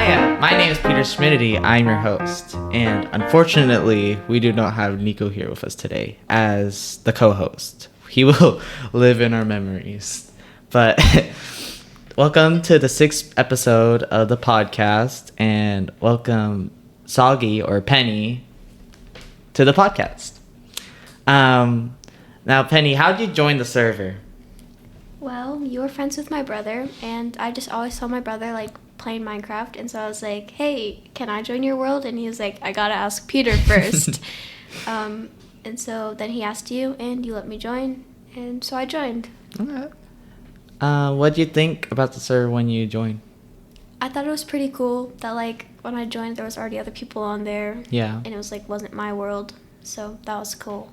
Hi, my name is Peter Schmidty. I'm your host. And unfortunately, we do not have Nico here with us today as the co-host. He will live in our memories. But welcome to the 6th episode of the podcast, and welcome Soggy or Penny to the podcast. Now, Penny, how did you join the server? Well, you were friends with my brother, and I just always saw my brother, like, playing Minecraft, and so I was like, hey, can I join your world? And he was like, I gotta ask Peter first. And so then he asked you, and you let me join, and so I joined. Okay. What do you think about the server when you joined? I thought it was pretty cool that, like, when I joined, there was already other people on there. Yeah. And it was, like, wasn't my world, so that was cool.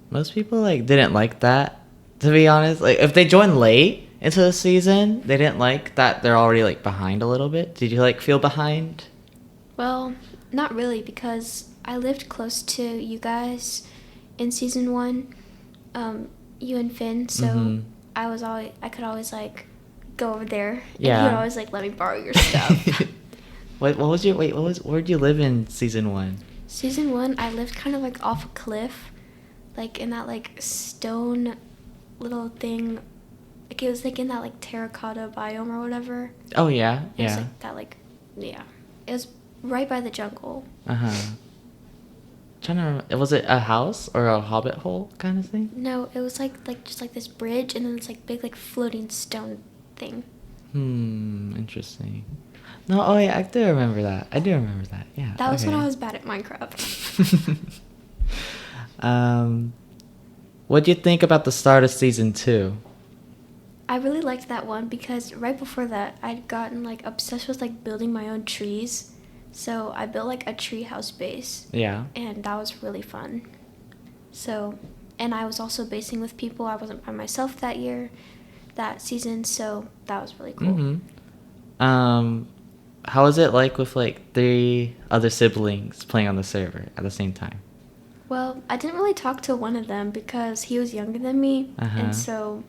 Most people, like, didn't like that, to be honest. Like, if they joined late into the season, they didn't like that they're already, like, behind a little bit. Did you, like, feel behind? Well, not really, because I lived close to you guys in season 1, you and Finn, so I could always, like, go over there, and he would always, like, let me borrow your stuff. Where'd you live in season 1? Season 1, I lived kind of, like, off a cliff, like, in that, like, stone little thing. Like, it was, like, in that, like, terracotta biome or whatever. Oh, yeah? It was, like, that, like, yeah. It was right by the jungle. Trying to remember, was it a house or a hobbit hole kind of thing? No, it was, like just, like, this bridge, and then it's, like, big, like, floating stone thing. Interesting. No, oh, yeah, I do remember that. Yeah. That was when I was bad at Minecraft. What do you think about the start of season 2? I really liked that one because right before that, I'd gotten, like, obsessed with, like, building my own trees. So I built, like, a tree house base. Yeah. And that was really fun. So, and I was also basing with people. I wasn't by myself that season, so that was really cool. How was it like with, like, 3 other siblings playing on the server at the same time? Well, I didn't really talk to one of them because he was younger than me, and so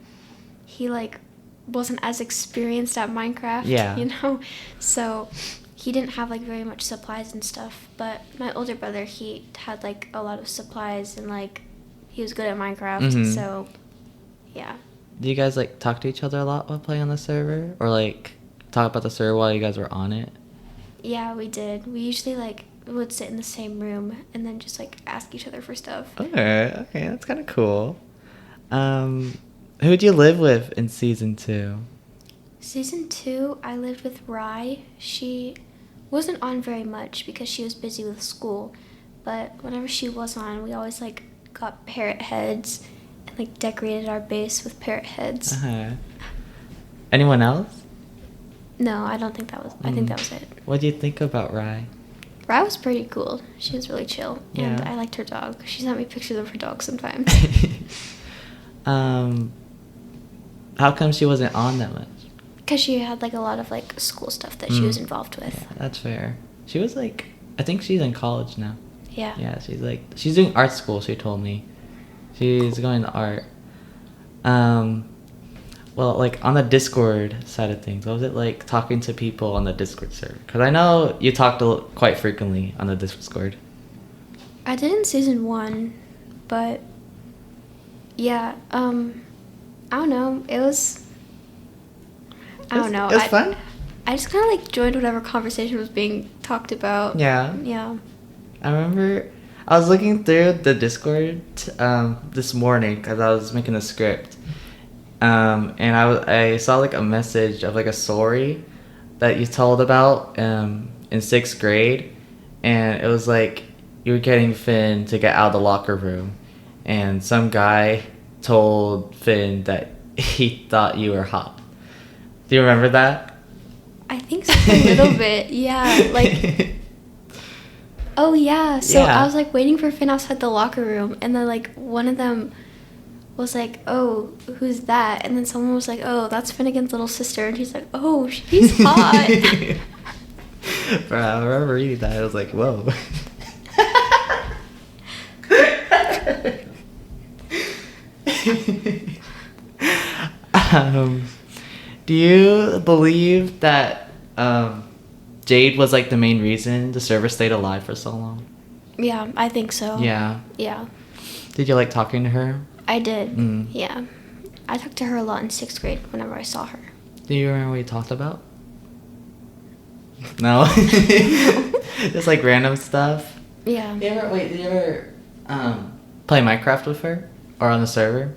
he, like, wasn't as experienced at Minecraft, you know? So he didn't have, like, very much supplies and stuff, but my older brother, he had, like, a lot of supplies, and, like, he was good at Minecraft, so, yeah. Do you guys, like, talk to each other a lot while playing on the server? Or, like, talk about the server while you guys were on it? Yeah, we did. We usually, like, would sit in the same room and then just, like, ask each other for stuff. Okay, that's kind of cool. Who'd you live with in season 2? Season 2, I lived with Rye. She wasn't on very much because she was busy with school, but whenever she was on, we always, like, got parrot heads and, like, decorated our base with parrot heads. Anyone else? No, I don't think that was. I think that was it. What do you think about Rye? Rye was pretty cool. She was really chill, and I liked her dog. She sent me pictures of her dog sometimes. How come she wasn't on that much? Because she had, like, a lot of, like, school stuff that she was involved with. Yeah, that's fair. She was, like, I think she's in college now. Yeah. Yeah, she's doing art school, she told me. She's going to art. Well, like, on the Discord side of things, what was it like talking to people on the Discord server? Because I know you talked quite frequently on the Discord. I did in season 1, but yeah, I don't know. It was, I don't know. It was fun? I just kind of, like, joined whatever conversation was being talked about. Yeah. Yeah. I remember I was looking through the Discord this morning because I was making a script. And I saw, like, a message of, like, a story that you told about in 6th grade, and it was like you were getting Finn to get out of the locker room, and some guy told Finn that he thought you were hot. Do you remember that? I think so, a little bit. Yeah, like. Oh yeah. So I was, like, waiting for Finn outside the locker room, and then, like, one of them was like, oh, who's that? And then someone was like, oh, that's Finnegan's little sister. And she's like, oh, she's hot. Bro, I remember reading that. I was like, whoa. Do you believe that Jade was like the main reason the server stayed alive for so long? Yeah, I think so. Yeah. Yeah. Did you like talking to her? I did. Yeah. I talked to her a lot in 6th grade whenever I saw her. Do you remember what you talked about? No? Just like random stuff? Yeah. Did you ever play Minecraft with her? Or on the server?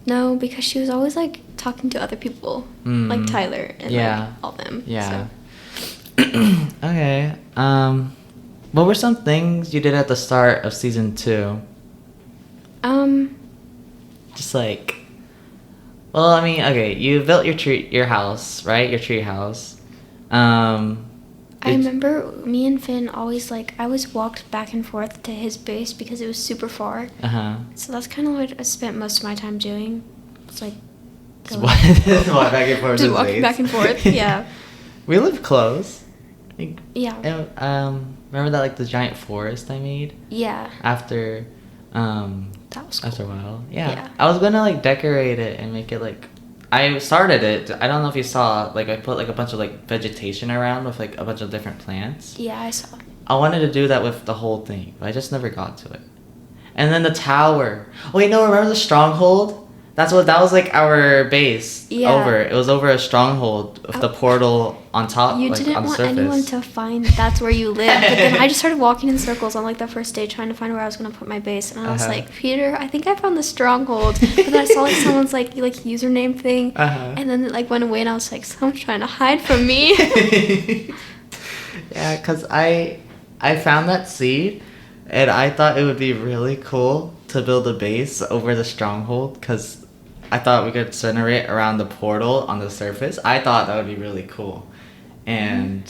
No, because she was always like talking to other people. Like Tyler and like all them. Yeah. So. Okay. What were some things you did at the start of season 2? Just like, well, I mean, okay, you built your house, right? Your tree house. I remember me and Finn always like, I always walked back and forth to his base because it was super far. So that's kind of what I spent most of my time doing. It's like just walk back and forth. Just walking back and forth. Yeah. We live close. Yeah. Remember that like the giant forest I made? Yeah. After that was cool. After a while. Yeah. I was gonna like decorate it and make it like, I started it. I don't know if you saw, like I put like a bunch of like vegetation around with like a bunch of different plants. Yeah, I saw. I wanted to do that with the whole thing, but I just never got to it. And then the tower. Oh wait, no, remember the stronghold? That was like our base. Yeah. It was over a stronghold with the portal on top. You like, didn't on the want surface. anyone to find that's where you live. But then I just started walking in circles on like the first day trying to find where I was gonna put my base, and I was like, Peter, I think I found the stronghold. But then I saw like someone's like username thing, and then it like went away, and I was like, someone's trying to hide from me. Yeah, cause I found that seed, and I thought it would be really cool to build a base over the stronghold, cause I thought we could center it around the portal on the surface. I thought that would be really cool. And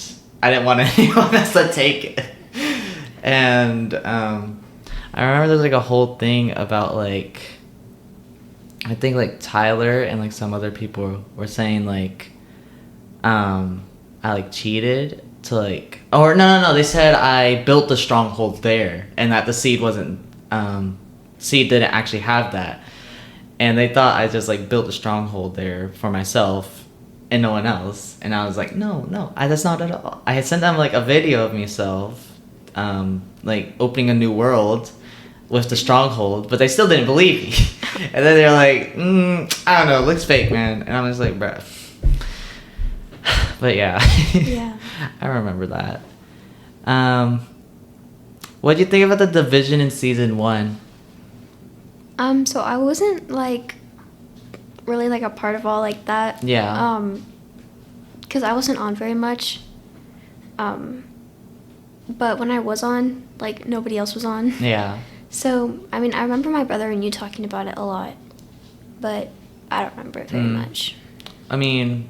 I didn't want anyone else to take it. And I remember there's like a whole thing about like, I think like Tyler and like some other people were saying like, I like cheated to like, or no, they said I built the stronghold there and that the seed seed didn't actually have that. And they thought I just like built a stronghold there for myself and no one else. And I was like, no, that's not at all. I had sent them like a video of myself, like opening a new world with the stronghold, but they still didn't believe me. And then they're like, I don't know, it looks fake, man. And I was like, bruh. But yeah. Yeah. I remember that. What'd you think about the division in season 1? So I wasn't like really like a part of all like that. Yeah. Because I wasn't on very much. But when I was on, like nobody else was on. Yeah. So I mean, I remember my brother and you talking about it a lot, but I don't remember it very much. I mean,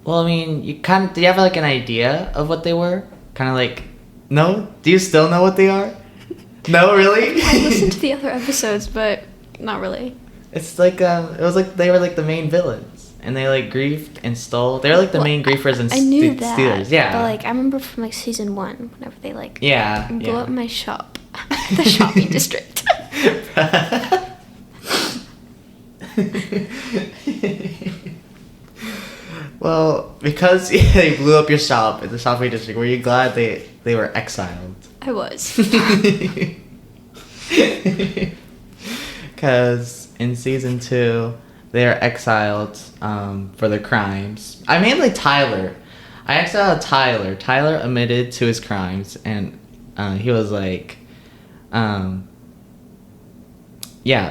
you kind of, do you have like an idea of what they were? Kind of like, no? Do you still know what they are? No, really? I listened to the other episodes, but not really. It's like, it was like they were like the main villains, and they like griefed and stole. They were like the main griefers and I knew that, stealers. Yeah. But like I remember from like season 1, whenever they like blew up my shop, the shopping district. Well, because they blew up your shop in the shopping district, were you glad they were exiled? I was. Because in season 2, they are exiled for their crimes. I mainly Tyler. I exiled Tyler. Tyler admitted to his crimes, and he was like, yeah,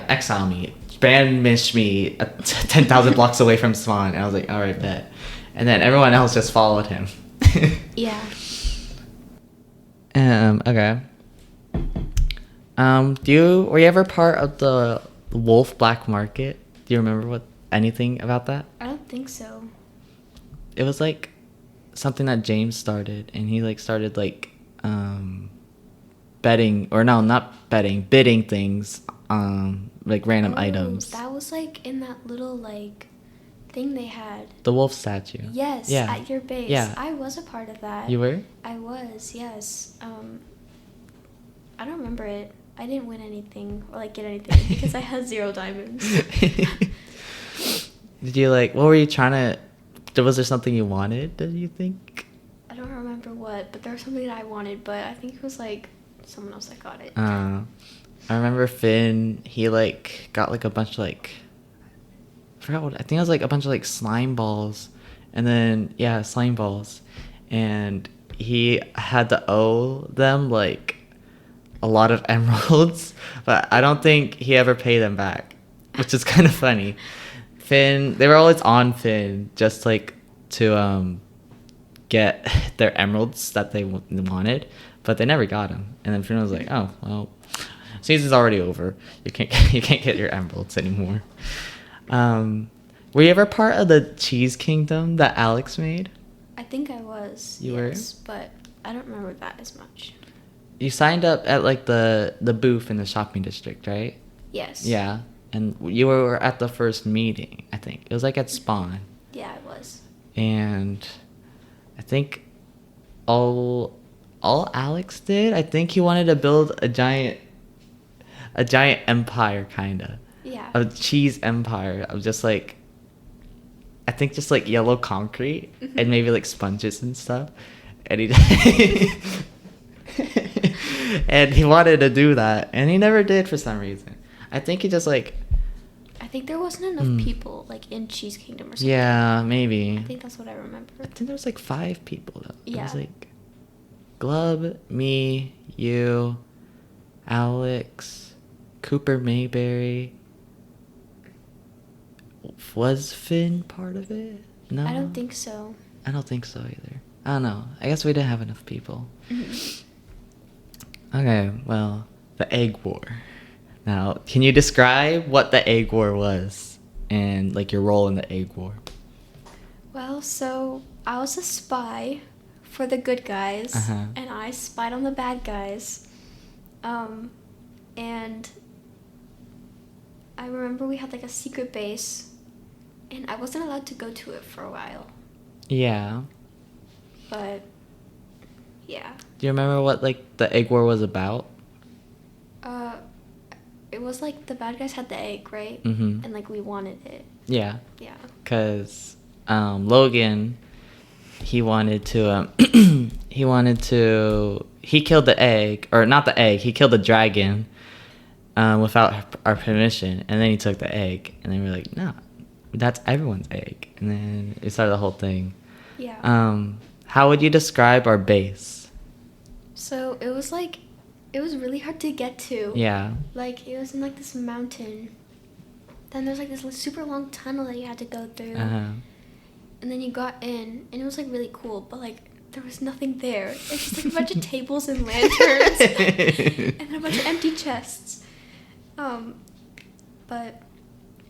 exile me. Banish me 10,000 blocks away from Swan. And I was like, all right, bet. And then everyone else just followed him. Yeah. Okay. Were you ever part of the Wolf Black Market? Do you remember anything about that? I don't think so. It was like something that James started, and he like started like betting, or no, not betting, bidding things like random items. That was like in that little like thing they had. The wolf statue. Yes, yeah. At your base. Yeah. I was a part of that. You were? I was, yes. I don't remember it. I didn't win anything or like get anything because I had 0 diamonds. Did you like, what were you trying to, was there something you wanted, did you think? I don't remember. remember what, but there was something that I wanted, but I think it was like someone else that got it. I remember Finn, he like got like a bunch of like, I forgot what, I think it was like a bunch of like slime balls, and then yeah, slime balls, and he had to owe them like a lot of emeralds, but I don't think he ever paid them back, which is kind of funny. Finn, they were always on Finn just like to get their emeralds that they wanted, but they never got them. And then Finn was like, "Oh well, season's already over. You can't get your emeralds anymore." Were you ever part of the Cheese Kingdom that Alex made? I think I was. You yes, but I don't remember that as much. You signed up at like the booth in the shopping district, right? Yes. Yeah, and you were at the first meeting. I think it was like at Spawn. Yeah, it was. And I think all Alex did, I think he wanted to build a giant empire, kinda. Yeah. A cheese empire of just like, I think just like yellow concrete and maybe like sponges and stuff. And he and he wanted to do that, and he never did for some reason. I think he just like, I think there wasn't enough people like in Cheese Kingdom or something. yeah, maybe. I think that's what I remember. I think there was like 5 people though. Yeah. It was like Glub, me, you, Alex, Cooper Mayberry. Was Finn part of it? No. I don't think so. I don't think so either. I don't know. I guess we didn't have enough people. Okay, well, the egg war. Now, can you describe what the egg war was and like your role in the egg war? Well, so I was a spy for the good guys, and I spied on the bad guys. And I remember we had like a secret base, and I wasn't allowed to go to it for a while. Yeah. But yeah. Do you remember what like the egg war was about? It was like the bad guys had the egg, right? Mm-hmm. And like we wanted it. Yeah. Yeah. Because Logan, he wanted to he killed the egg, or not the egg, he killed the dragon without our permission, and then he took the egg, and then we were like, no, that's everyone's egg, and then it started the whole thing. Yeah. How would you describe our base? So it was really hard to get to. Yeah. Like it was in like this mountain. Then there's like this super long tunnel that you had to go through. And then you got in, and it was like really cool, but like there was nothing there. It's just like a bunch of tables and lanterns and then a bunch of empty chests. But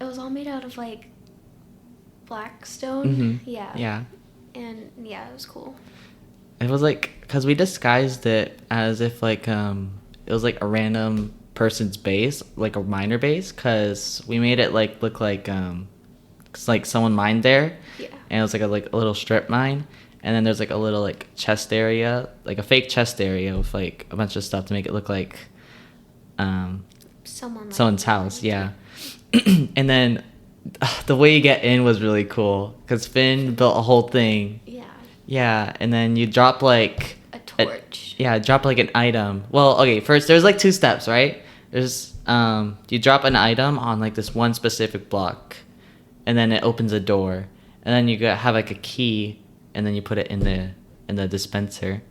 it was all made out of like black stone. Yeah. Yeah. And yeah, it was cool. It was like, because we disguised it as if like it was like a random person's base, like a miner base, because we made it like look like it's like someone mined there. Yeah. And it was like a little strip mine, and then there's like a little like chest area, like a fake chest area with like a bunch of stuff to make it look like someone's house. Yeah. And then the way you get in was really cool because Finn built a whole thing. Yeah. Yeah, and then you drop like a torch. Drop like an item. Well, okay, first there's like 2 steps, right? There's you drop an item on like this one specific block, and then it opens a door, and then you have like a key, and then you put it in the dispenser,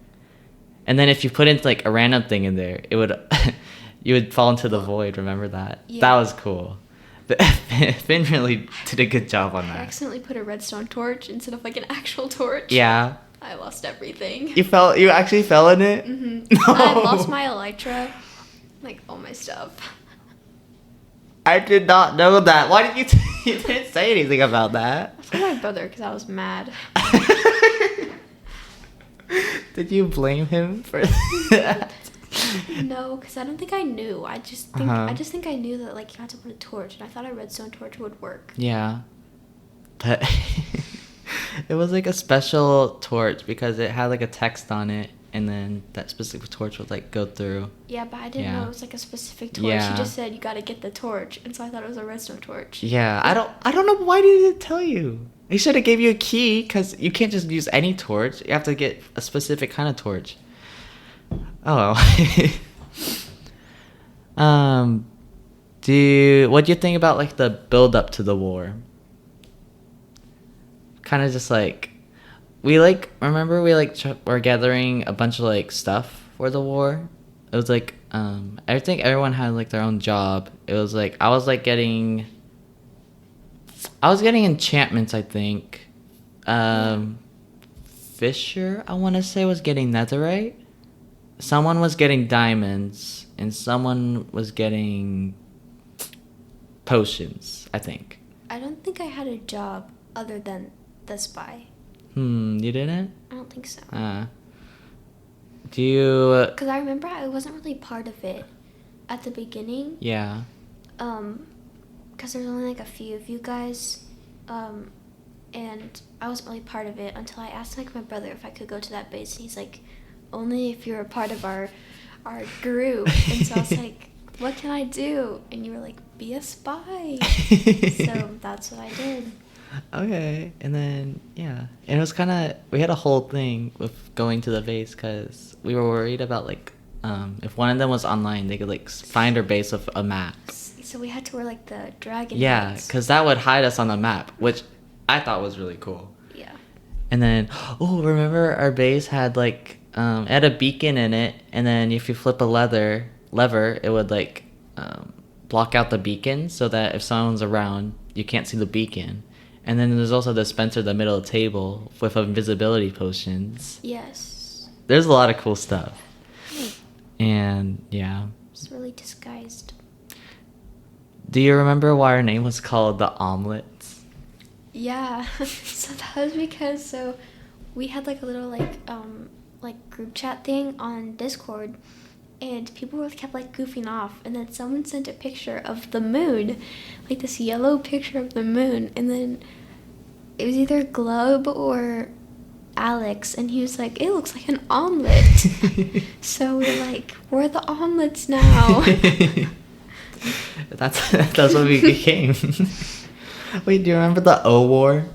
and then if you put in like a random thing in there, it would you would fall into the void. Remember that? Yeah. That was cool. Finn really did a good job on that. I accidentally put a redstone torch instead of like an actual torch. Yeah. I lost everything. You actually fell in it? Mm-hmm. No. I lost my elytra, like all my stuff. I did not know that. Why did you didn't say anything about that? I told my brother because I was mad. Did you blame him for that? No, because I don't think I knew. I just think I knew that like you had to put a torch, and I thought a redstone torch would work. Yeah, but it was like a special torch because it had like a text on it, and then that specific torch would like go through. Yeah, but I didn't know it was like a specific torch. Yeah. He just said you got to get the torch, and so I thought it was a redstone torch. Yeah, I don't know why did it tell you. He should have gave you a key, because you can't just use any torch. You have to get a specific kind of torch. Oh well. What do you think about like the build up to the war? Kind of just like remember we were gathering a bunch of like stuff for the war. It was like I think everyone had like their own job. It was like I was getting enchantments, I think. Fisher, I want to say, was getting netherite. Someone was getting diamonds, and someone was getting potions, I think. I don't think I had a job other than the spy. You didn't? I don't think so. Do you... Because I remember I wasn't really part of it at the beginning. Yeah. Because there's only like a few of you guys. And I wasn't really part of it until I asked like my brother if I could go to that base. And he's like, only if you're a part of our group. And so I was like, what can I do? And you were like, be a spy. So that's what I did. Okay. And then, yeah. And it was kind of, we had a whole thing with going to the base because we were worried about like, if one of them was online, they could like find our base with a map. So we had to wear like the dragon Yeah, hats. because that would hide us on the map, which I thought was really cool. Yeah. And then, remember our base had like, it had a beacon in it, and then if you flip a lever, it would like block out the beacon so that if someone's around, you can't see the beacon. And then there's also a dispenser in the middle of the table with invisibility potions. Yes. There's a lot of cool stuff. And yeah. It's really disguised. Do you remember why our name was called the Omelets? Yeah. So that was because we had like a little like group chat thing on Discord, and people kept like goofing off, and then someone sent a picture of the moon, like this yellow picture of the moon, and then it was either Glub or Alex, and he was like, it looks like an omelet. So we're like, we're the Omelets now. That's what we became. Wait, do you remember the O War?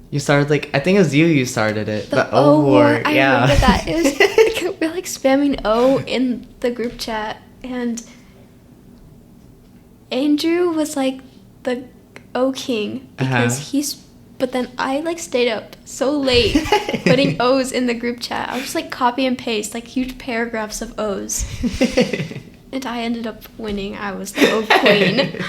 You started like, I think it was you started it. The O War. I Yeah. remember that. It was we're like spamming O in the group chat, and Andrew was like the O King because but then I like stayed up so late putting O's in the group chat. I was just like copy and paste like huge paragraphs of O's. And I ended up winning. I was the O Queen.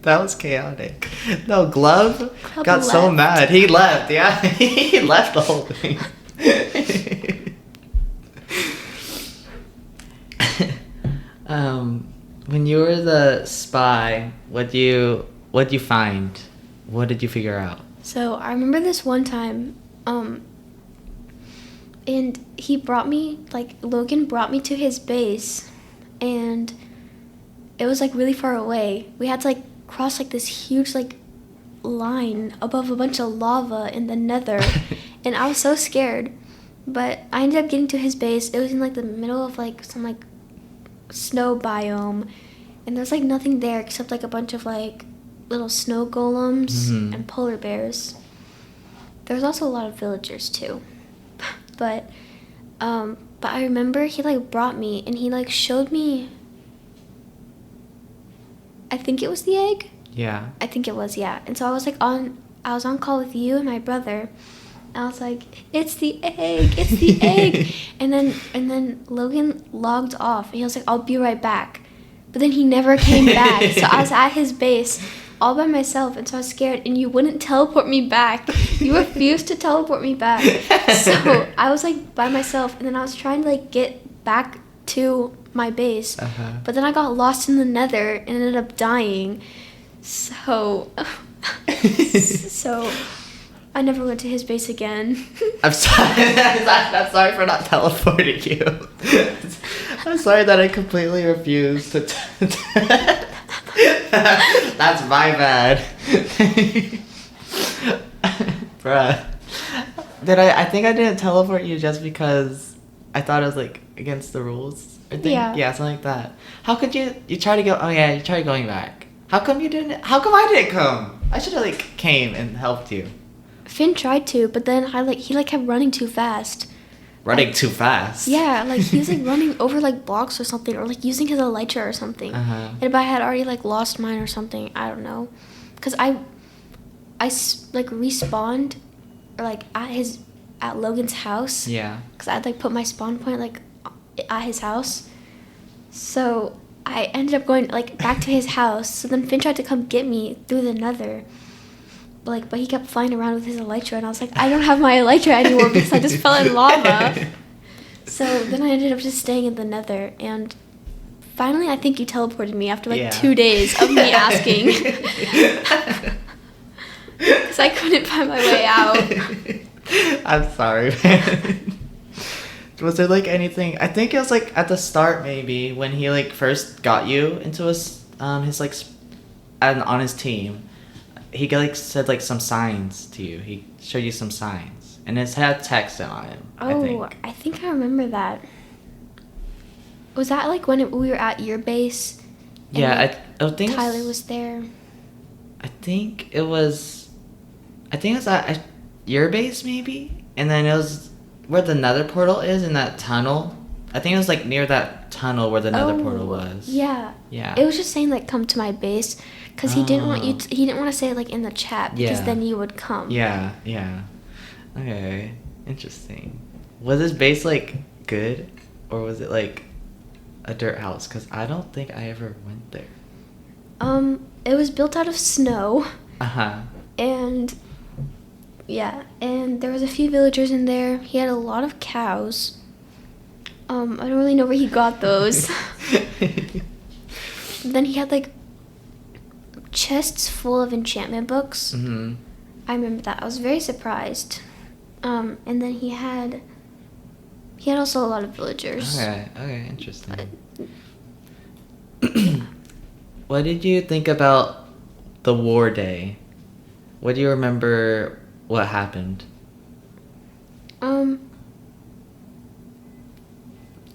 That was chaotic. No, Glove got left. so mad. He left. Yeah, he left the whole thing. When you were the spy, what do you find? What did you figure out? So I remember this one time, and Logan brought me to his base, and it was like really far away. We had to like cross like this huge like line above a bunch of lava in the nether, and I was so scared. But I ended up getting to his base. It was in like the middle of like some like snow biome, and there's like nothing there except like a bunch of like little snow golems and polar bears. There's also a lot of villagers too. But I remember he like brought me, and he like showed me, I think it was the egg. Yeah. I think it was, yeah. And so I was on call with you and my brother, and I was like, it's the egg, it's the egg. And then Logan logged off, and he was like, I'll be right back. But then he never came back. So I was at his base all by myself, and so I was scared, and you wouldn't teleport me back. You refused to teleport me back. So I was like by myself, and then I was trying to like get back to my base, but then I got lost in the nether and ended up dying. So I never went to his base again. I'm sorry. I'm sorry for not teleporting you. I'm sorry that I completely refused to. That's my bad. Bruh. I think I didn't teleport you just because I thought it was like against the rules. I think, yeah, something like that. How could you try to go? Oh yeah, you tried going back. How come I didn't come? I should have like came and helped you. Finn tried to, but then he kept running too fast. Running too fast. Yeah, like he was like running over like blocks or something, or like using his elytra or something. And I had already like lost mine or something. I don't know, cause I like respawned, or like at Logan's house. Yeah. Cause I'd like put my spawn point like at his house, so I ended up going like back to his house. So then Finn tried to come get me through the nether. But he kept flying around with his elytra, and I was like, I don't have my elytra anymore because I just fell in lava. So then I ended up just staying in the nether, and finally I think you teleported me after like 2 days of me asking. Because I couldn't find my way out. I'm sorry, man. Was there like anything? I think it was like at the start maybe when he like first got you into his like on his team. He like said like some signs to you. He showed you some signs, and it had text on him. Oh, I think I remember that. Was that like when we were at your base? Yeah, I think Tyler was there. I think it was at your base maybe, and then it was where the Nether portal is in that tunnel. I think it was like near that tunnel where the Nether portal was. Yeah. Yeah. It was just saying like come to my base. Because he didn't want he didn't want to say it like in the chat because then you would come. Yeah. Okay, interesting. Was this base like good, or was it like a dirt house? Because I don't think I ever went there. It was built out of snow. And and there was a few villagers in there. He had a lot of cows. I don't really know where he got those. Then he had like chests full of enchantment books. I remember that. I was very surprised. And then he had also a lot of villagers. Okay, interesting. What did you think about the war day? What do you remember what happened?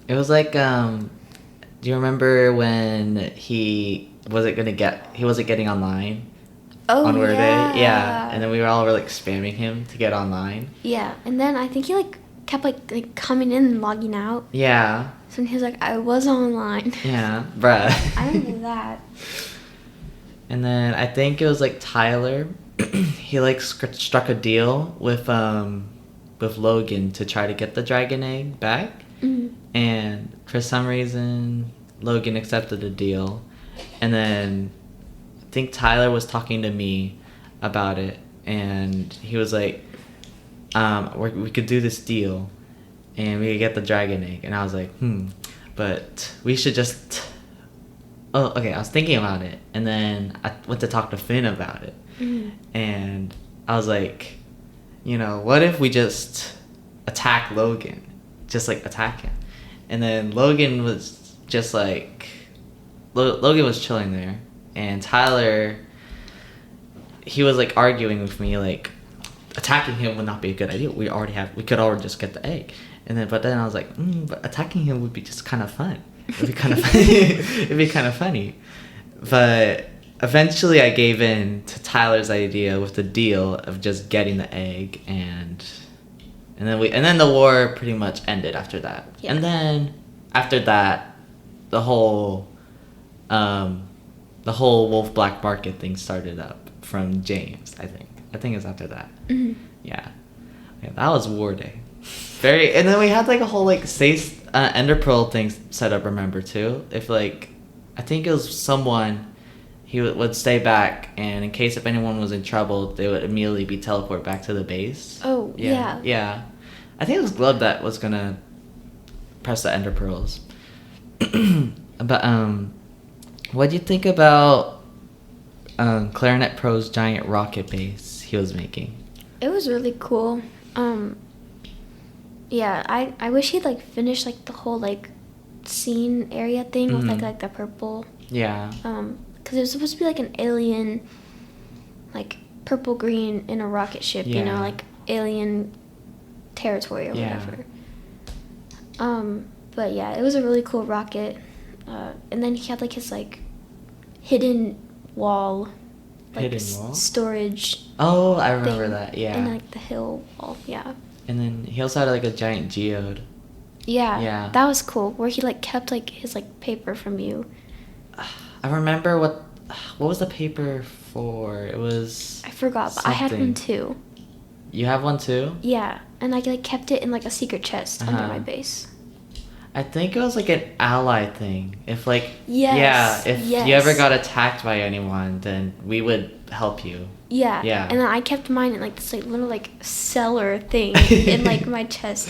It was like do you remember when he wasn't getting online on War Day? Yeah. And then we were like spamming him to get online. Yeah. And then I think he like kept like coming in and logging out. Yeah. So he was like, I was online. Yeah, bruh. I remember that. And then I think it was like Tyler. He like struck a deal with Logan to try to get the dragon egg back. And for some reason Logan accepted the deal, and then I think Tyler was talking to me about it, and he was like, we could do this deal and we could get the dragon egg. And I was like, but we should just I was thinking about it, and then I went to talk to Finn about it. And I was like, what if we just attack Logan, just like attack him? And then Logan was just like, Logan was chilling there, and Tyler, he was like arguing with me like attacking him would not be a good idea. We could already just get the egg. But then I was like, but attacking him would be just kind of fun. It'd be kind of funny. It'd be kind of funny. But eventually I gave in to Tyler's idea with the deal of just getting the egg, and then the war pretty much ended after that. Yeah. And then after that, the whole Wolf Black Market thing started up from James. I think it's after that. Yeah, that was War Day. And then we had like a whole like safe Ender Pearl thing set up. Remember too? If like, I think it was someone. He would stay back, and in case if anyone was in trouble, they would immediately be teleported back to the base. Oh, yeah. Yeah. I think it was Glove that was going to press the Ender Pearls. But, what do you think about Clarinet Pro's giant rocket base he was making? It was really cool. Yeah, I wish he'd, like, finish, like, the whole, like, scene area thing with, like, the purple. Yeah. Because it was supposed to be like an alien, like purple-green in a rocket ship, like alien territory or whatever. But yeah, it was a really cool rocket. And then he had like his like hidden wall like storage. Oh, I remember that. Yeah. And like the hill wall. Yeah. And then he also had like a giant geode. Yeah. That was cool. Where he like kept like his like paper from you. I remember what was the paper for? It was. I forgot, but I had one too. You have one too? Yeah, and I like kept it in like a secret chest under my base. I think it was like an ally thing. If like you ever got attacked by anyone, then we would help you. Yeah. Yeah. And then I kept mine in like this like little like cellar thing in like my chest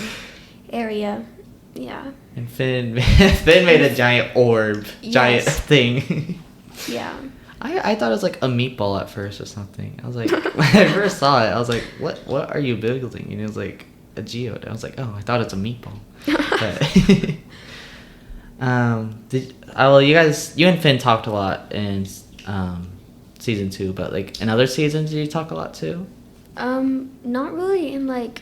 area. Yeah. And Finn made a giant orb, giant thing. Yeah. I thought it was like a meatball at first or something. I was like, when I first saw it, I was like, what are you building? And it was like a geode. I was like, oh, I thought it's a meatball. But, you and Finn talked a lot in season 2, but like in other seasons, did you talk a lot too? Not really in like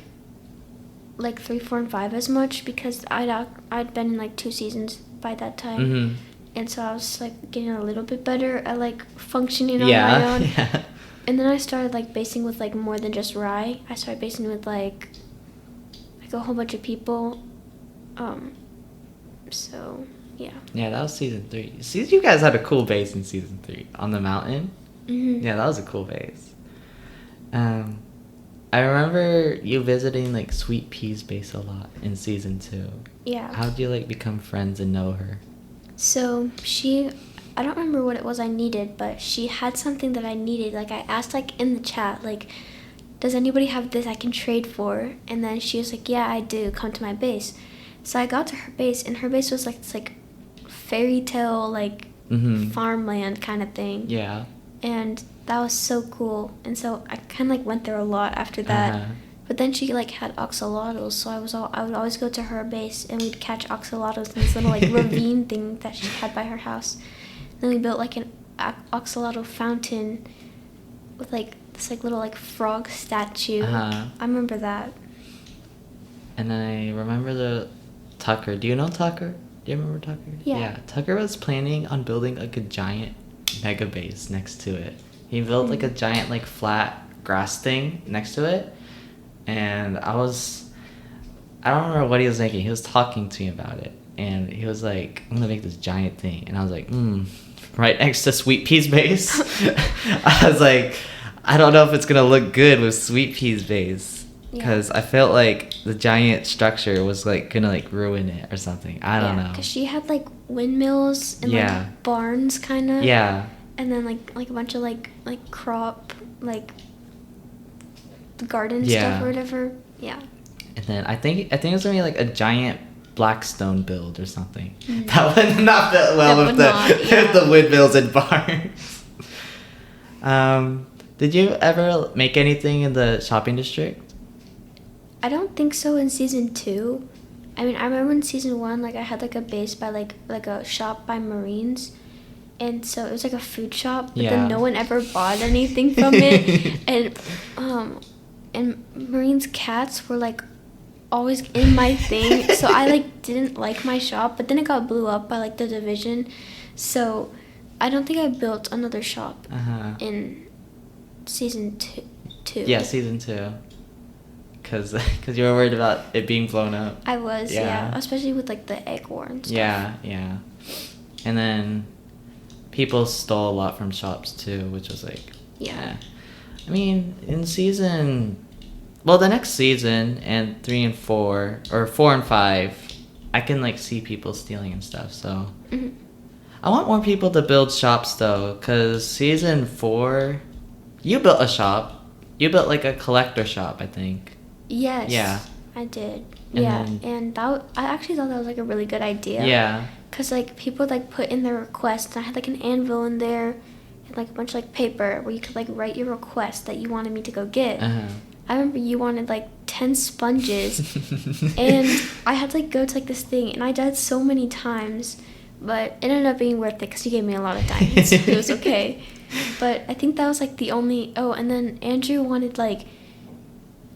3, 4, and 5 as much, because I'd been in like 2 seasons by that time. Mm-hmm. And so I was like getting a little bit better at like functioning on my own. Yeah. And then I started like basing with like more than just Rye. I started basing with like a whole bunch of people. So yeah. Yeah, that was season 3. See, you guys had a cool base in season 3 on the mountain. Mm-hmm. Yeah, that was a cool base. I remember you visiting like Sweet Pea's base a lot in season 2. Yeah. How did you like become friends and know her? So I don't remember what it was I needed, but she had something that I needed. Like I asked like in the chat, like, does anybody have this I can trade for? And then she was like, yeah, I do. Come to my base. So I got to her base, and her base was like this like fairy tale like farmland kind of thing. Yeah. And that was so cool. And so I kind of like went there a lot after that. But then she like had axolotls, so I would always go to her base, and we'd catch axolotls in this little like ravine thing that she had by her house. And then we built like an axolotl fountain with like this like little like frog statue. I remember that. And then I remember the Tucker. Do you know Tucker? Do you remember Tucker? Yeah. Tucker was planning on building like a giant mega base next to it. He built like a giant like flat grass thing next to it. And I don't remember what he was making. He was talking to me about it. And he was like, I'm going to make this giant thing. And I was like, right next to Sweet Pea's base. I was like, I don't know if it's going to look good with Sweet Pea's base. Because I felt like the giant structure was like going to like ruin it or something. I don't know. Because she had like windmills and like barns kind of. Yeah. And then like a bunch of like crop, like garden stuff or whatever. Yeah. And then I think it was gonna be like a giant Blackstone build or something. That would not fit well with the windmills and barns. Did you ever make anything in the shopping district? I don't think so in season 2. I mean, I remember in season 1, like I had like a base by like a shop by Marines. And so it was like a food shop, but then no one ever bought anything from it. And Marine's cats were like always in my thing, so I like didn't like my shop, but then it got blew up by like the division. So I don't think I built another shop in season 2. Yeah, season 2. Cause you were worried about it being blown up. I was, especially with like the egg war and stuff. Yeah. And then people stole a lot from shops too, which was like, I mean, in the next season and 3 and 4, or 4 and 5, I can like see people stealing and stuff. So I want more people to build shops though, cause season 4, you built a shop. You built like a collector shop, I think. Yes. Yeah. I did. And I actually thought that was like a really good idea. Yeah. Cause like people like put in their requests, and I had like an anvil in there, and like a bunch of like paper where you could like write your request that you wanted me to go get. I remember you wanted like 10 sponges, and I had to like go to like this thing, and I died so many times, but it ended up being worth it because you gave me a lot of diamonds. It was okay. But I think that was like the only. Oh, and then Andrew wanted like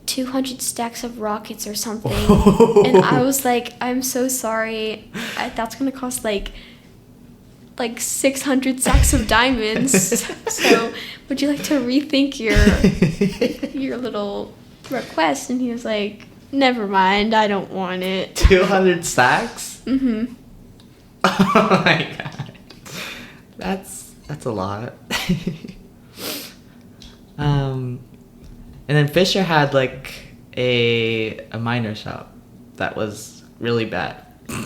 200 stacks of rockets or something. And I was like, I'm so sorry. That's going to cost like like 600 sacks of diamonds. So would you like to rethink your little request? And he was like, never mind, I don't want it. 200 sacks? Mm-hmm. Oh my god. That's a lot. And then Fisher had like a miner shop that was really bad.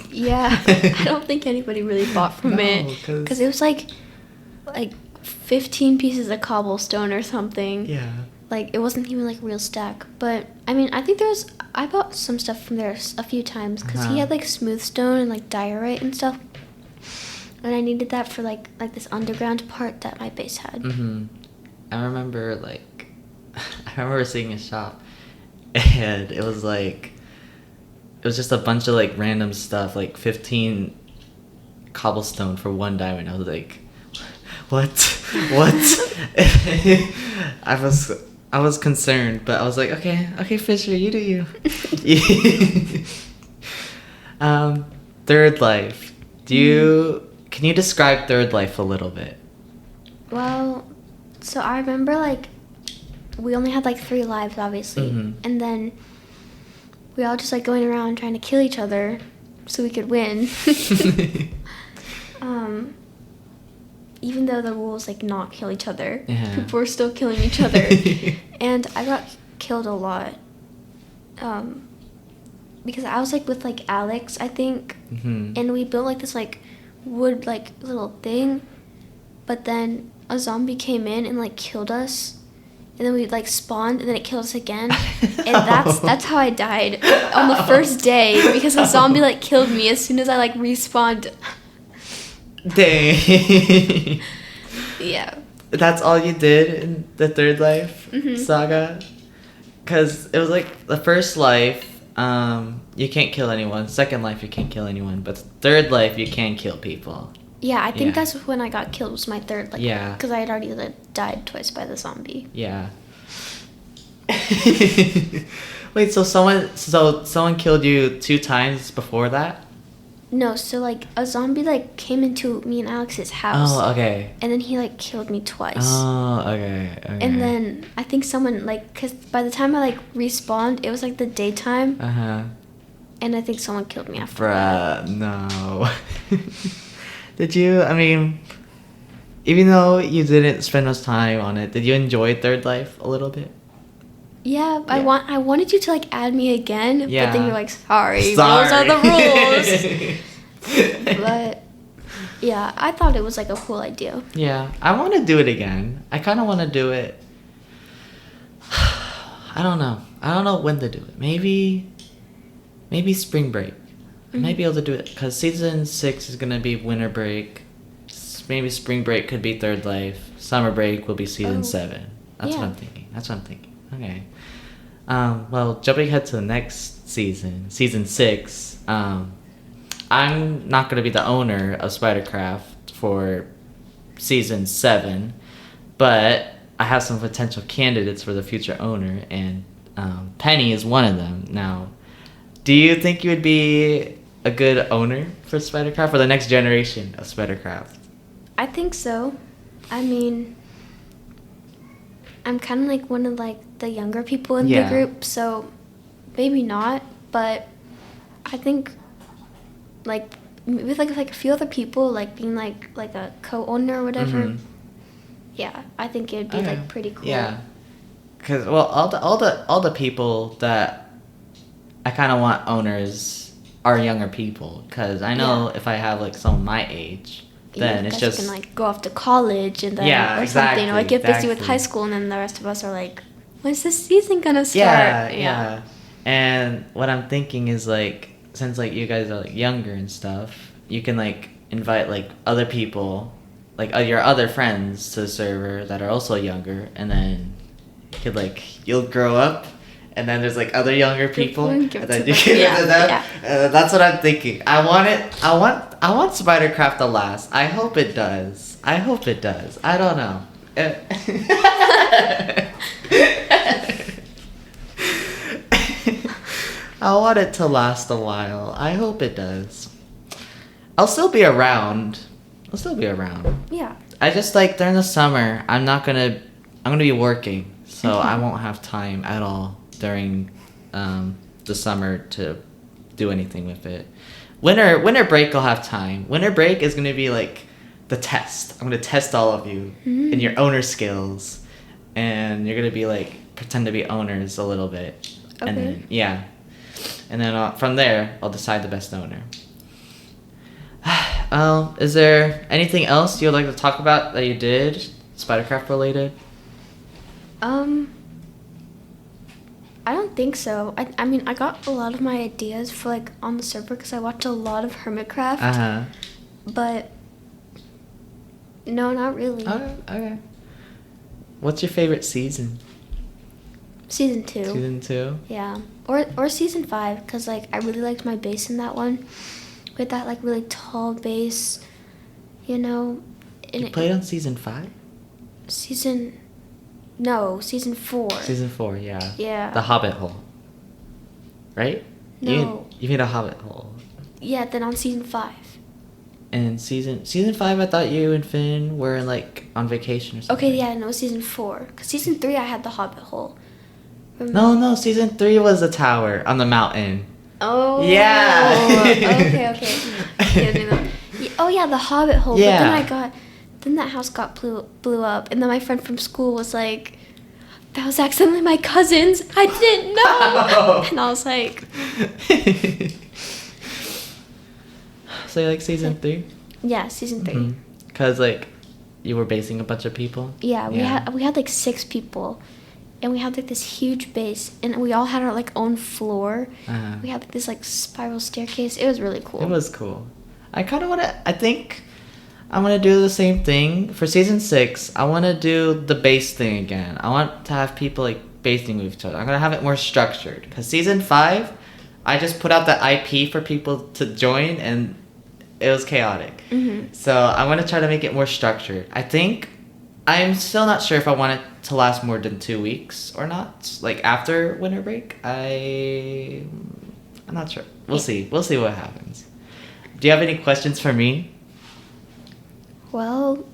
Yeah, I don't think anybody really bought from it because it was like 15 pieces of cobblestone or something. Yeah. Like it wasn't even like a real stack. But I mean, I think I bought some stuff from there a few times because he had like smooth stone and like diorite and stuff, and I needed that for like this underground part that my base had. Mm-hmm. I remember seeing a shop, and it was just a bunch of like random stuff, like 15 cobblestone for 1 diamond. I was like, what? I was concerned, but I was like, okay, Fisher, you do you. Third Life. Can you describe Third Life a little bit? Well, so I remember like we only had like 3 lives, obviously, and then we all just like going around trying to kill each other so we could win. Even though the rule was like not kill each other, people were still killing each other, and I got killed a lot. Because I was like with like Alex, I think, and we built like this like wood like little thing, but then a zombie came in and like killed us. And then we like spawned, and then it killed us again, and that's how I died on the first day because a zombie like killed me as soon as I like respawned. Dang. Yeah. That's all you did in the Third Life saga? Because it was like the first life, you can't kill anyone. Second life, you can't kill anyone. But Third Life, you can kill people. Yeah, I think that's when I got killed, was my third, like, yeah. Because I had already like, died twice by the zombie. Yeah. Wait, so someone killed you 2 times before that? No, so like a zombie like came into me and Alex's house. Oh, okay. And then he like killed me twice. Oh, okay. And then I think someone like, because by the time I like respawned, it was like the daytime. And I think someone killed me after. Bruh, no. Did you? I mean, even though you didn't spend much time on it, did you enjoy Third Life a little bit? Yeah, I wanted you to like add me again, but then you're like, sorry, those are the rules. But yeah, I thought it was like a cool idea. Yeah, I want to do it again. I kind of want to do it. I don't know when to do it. Maybe spring break. I might be able to do it because season 6 is gonna be winter break. Maybe spring break could be Third Life. Summer break will be season 7. That's what I'm thinking. Okay. Well, jumping ahead to the next season 6. I'm not gonna be the owner of SpiderCraft for season 7, but I have some potential candidates for the future owner, and Penny is one of them. Now, do you think you would be a good owner for SpiderCraft, for the next generation of SpiderCraft? I think so. I mean, I'm kind of like one of like the younger people in the group, so maybe not, but I think like with like a few other people, like being like a co-owner or whatever. Yeah, I think it'd be like pretty cool. Yeah, because all the people that I kind of want owners are younger people, because I know if I have like someone my age, then it's just can like go off to college and then something, or like get busy with high school, and then the rest of us are like, when's this season gonna start? Yeah. And what I'm thinking is like, since like you guys are like younger and stuff, you can like invite like other people, like your other friends to the server that are also younger, and then you'll grow up. And then there's like other younger people, and then you give it to them. That's what I'm thinking. I want SpiderCraft to last. I hope it does. I don't know. I want it to last a while. I hope it does. I'll still be around. I'll still be around. Yeah. I just like during the summer, I'm gonna be working, so I won't have time at all during the summer to do anything with it. Winter break, I'll have time. Winter break is gonna be like the test. I'm gonna test all of you in your owner skills, and you're gonna be like pretend to be owners a little bit, Okay. And then from there I'll decide the best owner. Is there anything else you'd like to talk about that you did, SpiderCraft related? I don't think so. I mean, I got a lot of my ideas for like on the server because I watched a lot of Hermitcraft. But no, not really. Okay. What's your favorite season? Season 2. Season 2? Yeah. Or season 5 because like I really liked my base in that one. With that like really tall base, you know. You played on season 5? Season 4. Season 4, yeah. Yeah. The Hobbit hole. Right? No. You made a Hobbit hole. Yeah, then on season 5. And season 5, I thought you and Finn were like on vacation or something. Okay, yeah, no, season 4. Because season 3 I had the Hobbit hole. Remember? No, season 3 was the tower on the mountain. Oh. Yeah. Okay. Oh yeah, the Hobbit hole. Yeah. But then that house got blew up, and then my friend from school was like, "That was accidentally my cousin's. I didn't know." Oh. And I was like, So you like season 3? "Yeah, season 3." Because like you were basing a bunch of people. Yeah, we had like 6 people. And we had like this huge base, and we all had our like own floor. We had like this like spiral staircase. It was really cool. It was cool. I think I'm gonna do the same thing for season 6. I want to do the base thing again. I want to have people like basing with each other. I'm gonna have it more structured. Because season 5, I just put out the IP for people to join, and it was chaotic. So I want to try to make it more structured. I think I'm still not sure if I want it to last more than 2 weeks or not. Like after winter break, I'm not sure. We'll see. We'll see what happens. Do you have any questions for me? Well,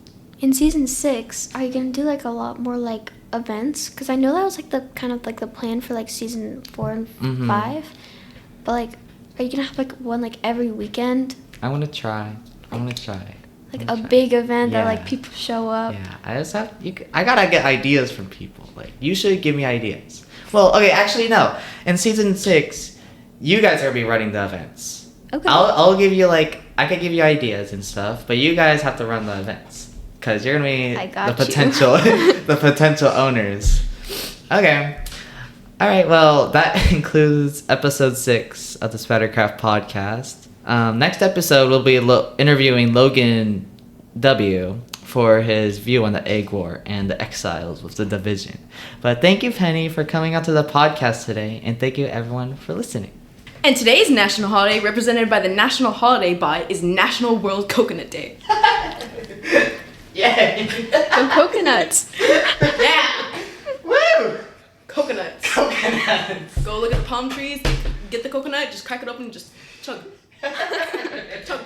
in season 6, are you gonna do like a lot more like events? Because I know that was like the kind of like the plan for like season 4 and 5. But like, are you gonna have like one like every weekend? I want to try. Like a big event that like people show up. Yeah, I gotta get ideas from people. Like you should give me ideas. Well, okay, actually no. In season 6, you guys are gonna be running the events. Okay. I'll give you like I could give you ideas and stuff, but you guys have to run the events because you're gonna be the potential the potential owners. Okay. All right. Well, that concludes episode 6 of the SpiderCraft podcast. Next episode, we'll be interviewing Logan W. for his view on the Egg War and the exiles with the division. But thank you, Penny, for coming out to the podcast today, and thank you, everyone, for listening. And today's national holiday, represented by the National Holiday Bite, is National World Coconut Day. Yay! Go coconuts! Yeah! Woo! Coconuts. Go look at the palm trees, get the coconut, just crack it open and just chug. Chug.